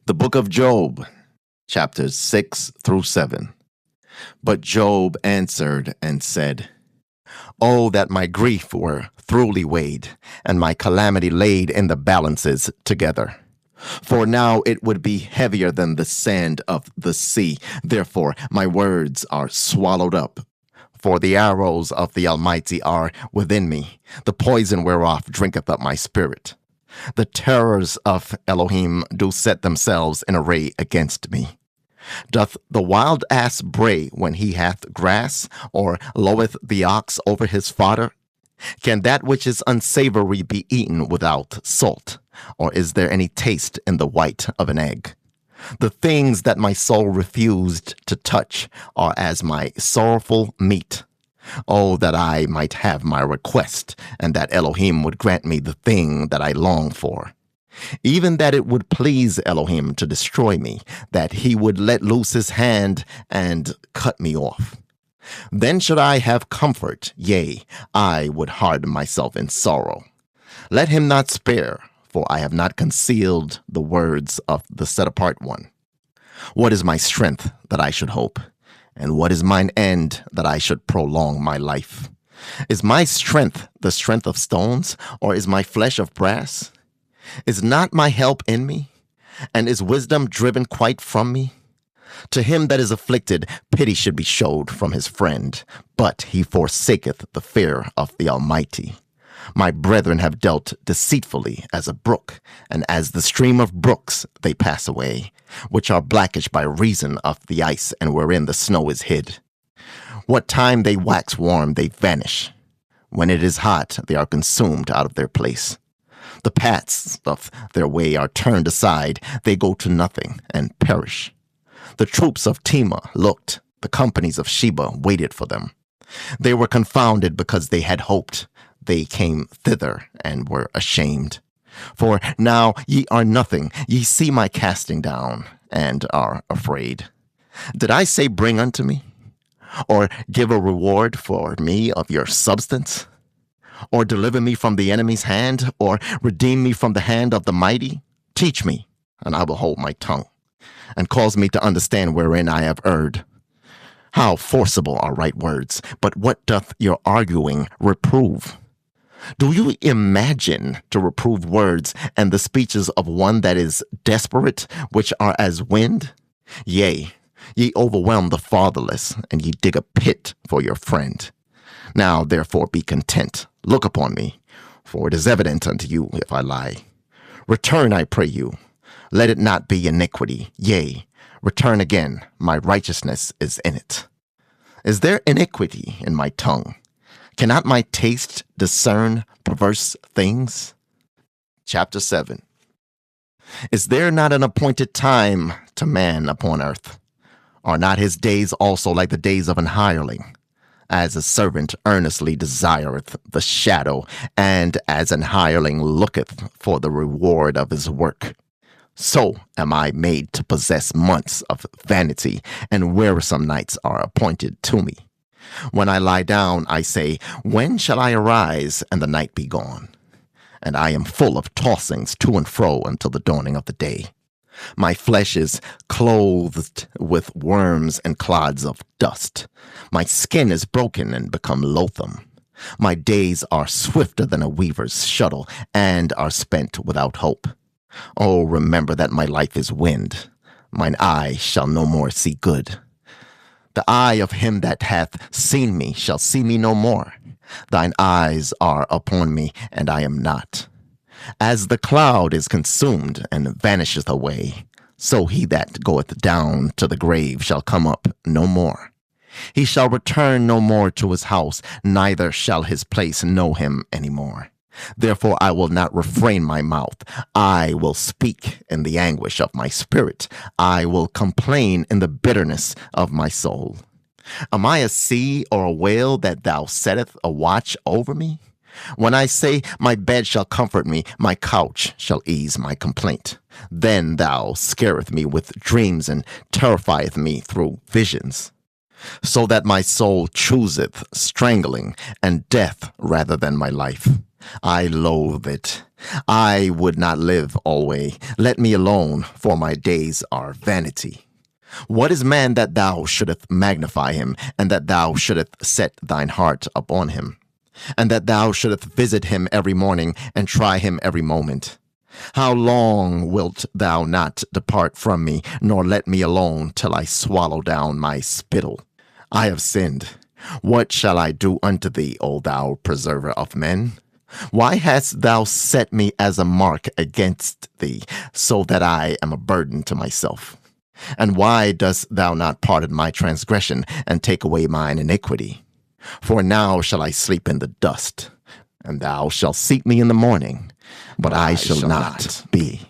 The book of Job, chapters 6 through 7. But Job answered and said, "Oh, that my grief were thoroughly weighed, and my calamity laid in the balances together. For now it would be heavier than the sand of the sea. Therefore my words are swallowed up. For the arrows of the Almighty are within me, the poison whereof drinketh up my spirit. The terrors of Elohim do set themselves in array against me. Doth the wild ass bray when he hath grass, or loweth the ox over his fodder? Can that which is unsavory be eaten without salt, or is there any taste in the white of an egg? The things that my soul refused to touch are as my sorrowful meat. Oh, that I might have my request, and that Elohim would grant me the thing that I long for. Even that it would please Elohim to destroy me, that he would let loose his hand and cut me off. Then should I have comfort, yea, I would harden myself in sorrow. Let him not spare, for I have not concealed the words of the set-apart one. What is my strength that I should hope? And what is mine end that I should prolong my life? Is my strength the strength of stones, or is my flesh of brass? Is not my help in me? And is wisdom driven quite from me? To him that is afflicted, pity should be showed from his friend, but he forsaketh the fear of the Almighty. My brethren have dealt deceitfully as a brook, and as the stream of brooks they pass away, which are blackish by reason of the ice, and wherein the snow is hid. What time they wax warm, they vanish. When it is hot, they are consumed out of their place. The paths of their way are turned aside, they go to nothing, and perish. The troops of Tema looked, the companies of Sheba waited for them. They were confounded because they had hoped. They came thither and were ashamed. For now ye are nothing, ye see my casting down, and are afraid. Did I say, bring unto me? Or give a reward for me of your substance? Or deliver me from the enemy's hand? Or redeem me from the hand of the mighty? Teach me, and I will hold my tongue, and cause me to understand wherein I have erred. How forcible are right words, but what doth your arguing reprove? Do you imagine to reprove words and the speeches of one that is desperate, which are as wind? Yea, ye overwhelm the fatherless, and ye dig a pit for your friend. Now therefore be content, look upon me, for it is evident unto you if I lie. Return, I pray you, let it not be iniquity, yea, return again, my righteousness is in it. Is there iniquity in my tongue? Cannot my taste discern perverse things? Chapter 7. Is there not an appointed time to man upon earth? Are not his days also like the days of an hireling? As a servant earnestly desireth the shadow, and as an hireling looketh for the reward of his work, so am I made to possess months of vanity, and wearisome nights are appointed to me. When I lie down, I say, when shall I arise and the night be gone? And I am full of tossings to and fro until the dawning of the day. My flesh is clothed with worms and clods of dust. My skin is broken and become loathsome. My days are swifter than a weaver's shuttle, and are spent without hope. Oh, remember that my life is wind. Mine eye shall no more see good. The eye of him that hath seen me shall see me no more. Thine eyes are upon me, and I am not. As the cloud is consumed and vanisheth away, so he that goeth down to the grave shall come up no more. He shall return no more to his house, neither shall his place know him any more. Therefore I will not refrain my mouth. I will speak in the anguish of my spirit. I will complain in the bitterness of my soul. Am I a sea or a whale that thou settest a watch over me? When I say, my bed shall comfort me, my couch shall ease my complaint. Then thou scareth me with dreams, and terrifieth me through visions. So that my soul chooseth strangling and death rather than my life. I loathe it. I would not live alway. Let me alone, for my days are vanity. What is man that thou shouldest magnify him, and that thou shouldest set thine heart upon him? And that thou shouldest visit him every morning, and try him every moment? How long wilt thou not depart from me, nor let me alone till I swallow down my spittle? I have sinned. What shall I do unto thee, O thou preserver of men? Why hast thou set me as a mark against thee, so that I am a burden to myself? And why dost thou not pardon my transgression, and take away mine iniquity? For now shall I sleep in the dust, and thou shalt seek me in the morning, but I shall not be